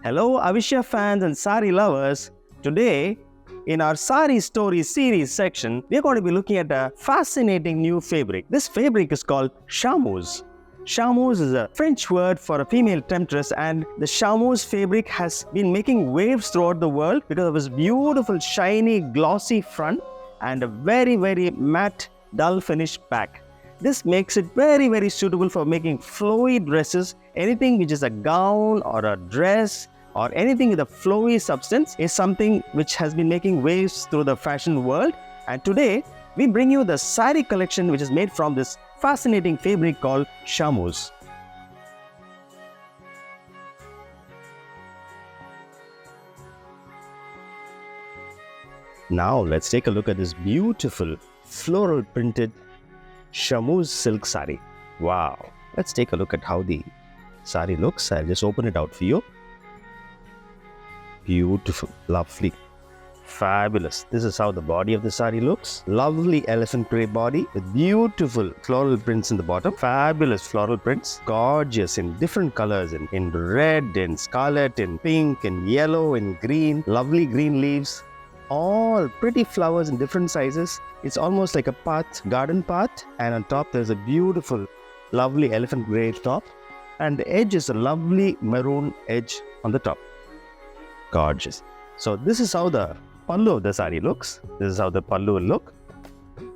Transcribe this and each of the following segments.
Hello Avishya fans and sari lovers. Today, in our Sari Story series section, we are going to be looking at a fascinating new fabric. This fabric is called Charmeuse. Charmeuse is a French word for a female temptress, and the Charmeuse fabric has been making waves throughout the world because of its beautiful, shiny, glossy front and a very matte, dull finish back. This makes it very suitable for making flowy dresses. Anything which is a gown or a dress or anything with a flowy substance is something which has been making waves through the fashion world. And today, we bring you the sari collection which is made from this fascinating fabric called Charmeuse. Now, let's take a look at this beautiful floral printed Charmeuse silk sari. Wow! Let's take a look at how the sari looks. I'll just open it out for you. Beautiful, lovely, fabulous. This is how the body of the sari looks. Lovely elephant grey body with beautiful floral prints in the bottom. Fabulous floral prints. Gorgeous in different colors, in red, in scarlet, in pink, in yellow, in green. Lovely green leaves. All pretty flowers in different sizes. It's almost like a path, garden path, and on top there's a beautiful, lovely elephant grey top, and the edge is a lovely maroon edge on the top. Gorgeous. So this is how the pallu of the sari looks. This is how the pallu will look.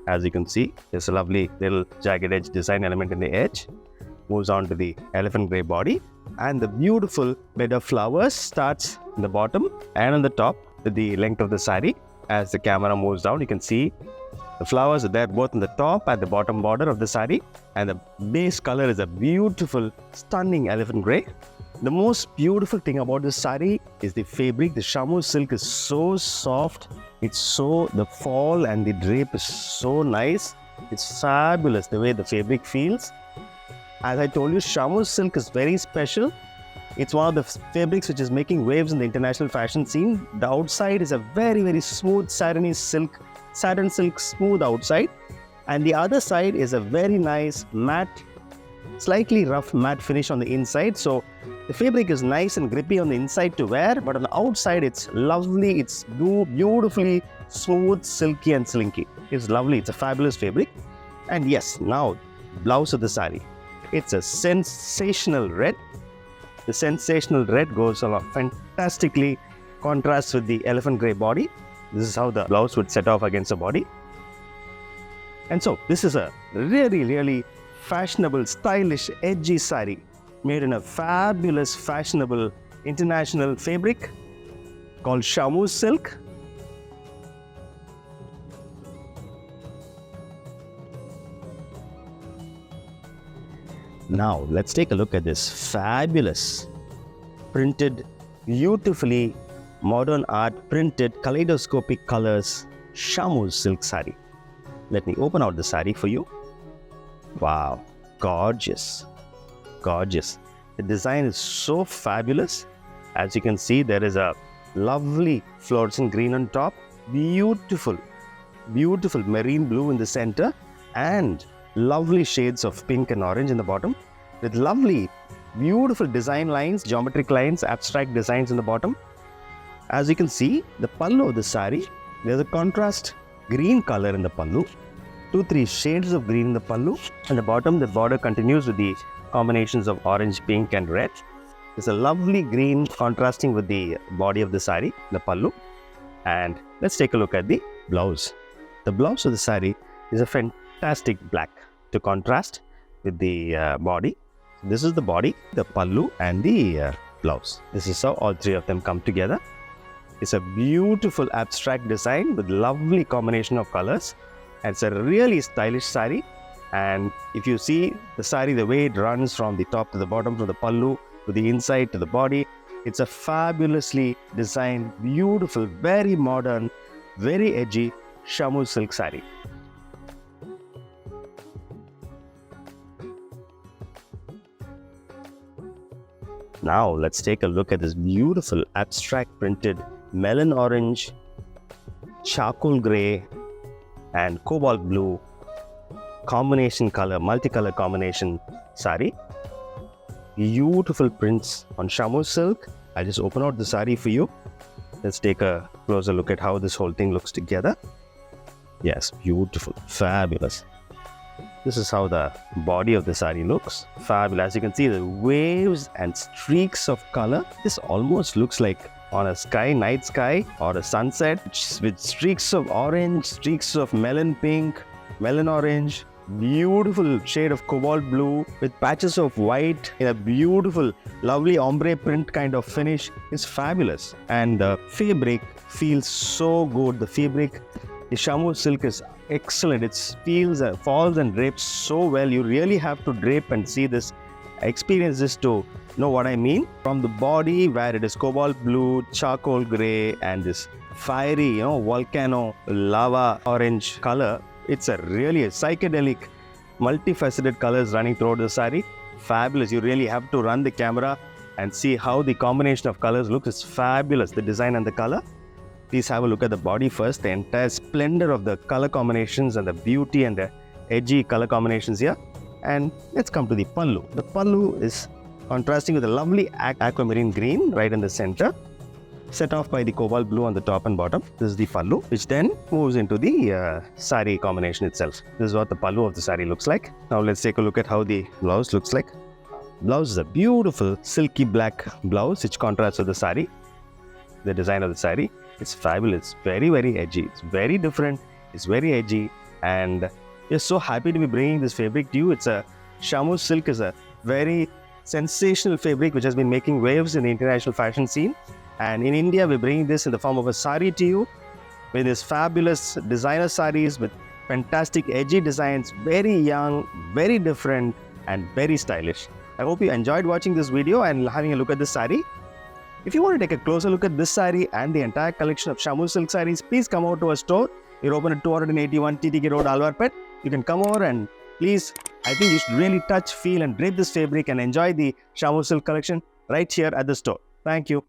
As you can see, there's a lovely little jagged edge design element in the edge. Moves on to the elephant grey body, and the beautiful bed of flowers starts in the bottom and on the top. The length of the sari. As the camera moves down, you can see the flowers are there both on the top and the bottom border of the sari, and the base color is a beautiful, stunning elephant grey. The most beautiful thing about this sari is the fabric. The Charmeuse silk is so soft. The fall and the drape is so nice. It's fabulous the way the fabric feels. As I told you, Charmeuse silk is very special. It's one of the fabrics which is making waves in the international fashion scene. The outside is a very smooth satin silk smooth outside, and the other side is a very nice matte, slightly rough matte finish on the inside. So the fabric is nice and grippy on the inside to wear, but on the outside it's lovely. It's beautifully smooth, silky and slinky. It's lovely. It's a fabulous fabric. And yes, now blouse of the sari. It's a sensational red. The sensational red goes along fantastically, contrasts with the elephant grey body. This is how the blouse would set off against the body. And so this is a really fashionable, stylish, edgy sari made in a fabulous, fashionable, international fabric called Charmeuse silk. Now, let's take a look at this fabulous, printed, beautifully modern art, printed, kaleidoscopic colors, Charmeuse silk sari. Let me open out the sari for you. Wow, gorgeous, gorgeous. The design is so fabulous. As you can see, there is a lovely fluorescent green on top, beautiful marine blue in the center, and lovely shades of pink and orange in the bottom, with lovely, beautiful design lines, geometric lines, abstract designs in the bottom. As you can see, the pallu of the sari, there's a contrast green color in the pallu, 2-3 shades of green in the pallu, and the bottom, the border continues with the combinations of orange, pink and red. There's a lovely green contrasting with the body of the sari, the pallu. And let's take a look at the blouse. The blouse of the sari is a fantastic black to contrast with the body. This is the body, the pallu and the blouse. This is how all three of them come together. It's a beautiful abstract design with lovely combination of colors. And it's a really stylish sari. And if you see the sari, the way it runs from the top to the bottom, from the pallu to the inside to the body, it's a fabulously designed, beautiful, very modern, very edgy Charmeuse silk sari. Now let's take a look at this beautiful abstract printed melon orange, charcoal grey and cobalt blue combination color, multicolor combination sari. Beautiful prints on Charmeuse silk I'll just open out the sari for you. Let's take a closer look at how this whole thing looks together. Yes, beautiful, fabulous. This is how the body of the sari looks. Fabulous. As you can see, the waves and streaks of color. This almost looks like on a sky, night sky, or a sunset with streaks of orange, streaks of melon pink, melon orange, beautiful shade of cobalt blue with patches of white in a beautiful, lovely ombre print kind of finish. Is fabulous. And the fabric feels so good. The fabric, the Charmeuse silk is excellent. It feels, falls and drapes so well. You really have to drape and see this, experience this to know what I mean. From the body where it is cobalt blue, charcoal gray, and this fiery, volcano lava orange color. It's a really psychedelic, multifaceted colors running throughout the sari. Fabulous. You really have to run the camera and see how the combination of colors looks. It's fabulous, the design and the color. Please have a look at the body first, the entire splendor of the color combinations and the beauty and the edgy color combinations here. And let's come to the pallu. The pallu is contrasting with a lovely aquamarine green right in the center, set off by the cobalt blue on the top and bottom. This is the pallu, which then moves into the sari combination itself. This is what the pallu of the sari looks like. Now let's take a look at how the blouse looks like. Blouse is a beautiful silky black blouse which contrasts with the sari. The design of the sari, it's fabulous, very, very edgy. It's very different, it's very edgy, and we're so happy to be bringing this fabric to you. It's a Charmeuse silk is a very sensational fabric which has been making waves in the international fashion scene. And in India, we're bringing this in the form of a sari to you with this fabulous designer saris with fantastic edgy designs, very young, very different, and very stylish. I hope you enjoyed watching this video and having a look at this sari. If you want to take a closer look at this sari and the entire collection of Charmeuse silk saris, please come over to our store. We're open at 281 TTK Road, Alwarpet. You can come over and please, I think you should really touch, feel, and drape this fabric and enjoy the Charmeuse silk collection right here at the store. Thank you.